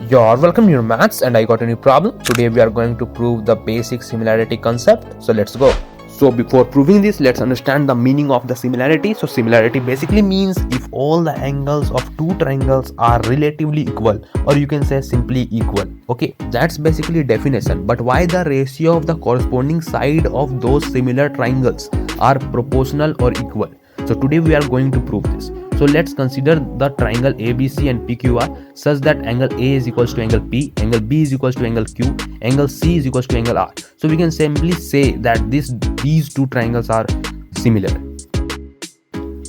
You're welcome to your maths, and I got a new problem. Today we are going to prove the basic similarity concept. So let's go. So before proving this, let's understand the meaning of the similarity. So similarity basically means if all the angles of two triangles are relatively equal, or you can say simply equal. Okay, that's basically definition. But why the ratio of the corresponding side of those similar triangles are proportional or equal? So today we are going to prove this. So let's consider the triangle ABC and PQR such that angle A is equals to angle P, angle B is equals to angle Q, angle C is equals to angle R. So we can simply say that these two triangles are similar.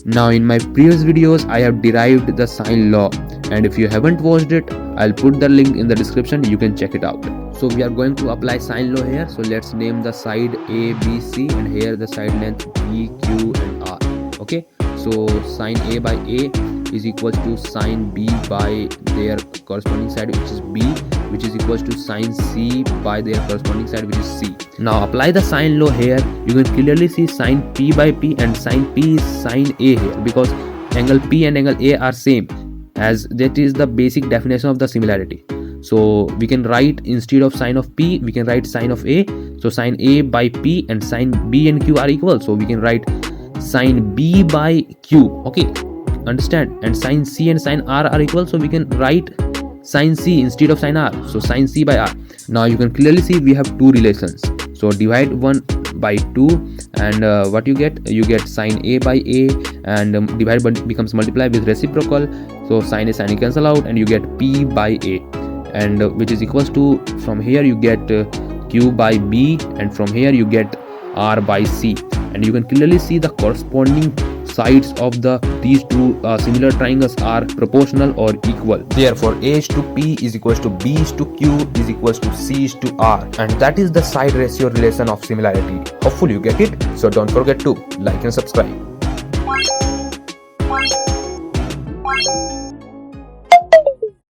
Now in my previous videos I have derived the sine law, and if you haven't watched it, I'll put the link in the description, you can check it out. So we are going to apply sine law here. So let's name the side A, B, C, and here the side length B, Q and R. Okay, so sine A by A is equals to sine B by their corresponding side, which is B, which is equals to sine C by their corresponding side, which is C. Now apply the sine law here. You can clearly see sine P by P, and sine P is sine A here because angle P and angle A are same, as that is the basic definition of the similarity. So we can write, instead of sine of P, we can write sine of A. So sine A by P and sine B and Q are equal, so we can write sine B by Q. Okay, understand? And sine C and sine R are equal, so we can write sine C instead of sine R, so sine C by R. Now you can clearly see we have two relations. So divide 1 by 2, and what you get sine A by A, and divide by becomes multiply with reciprocal, so sine A sine A cancel out, and you get P by A, and which is equals to, from here you get Q by B, and from here you get R by C. And you can clearly see the corresponding sides of these two similar triangles are proportional or equal. Therefore A is to P is equals to B is to Q is equals to C is to R, and that is the side ratio relation of similarity. Hopefully you get it. So don't forget to like and subscribe.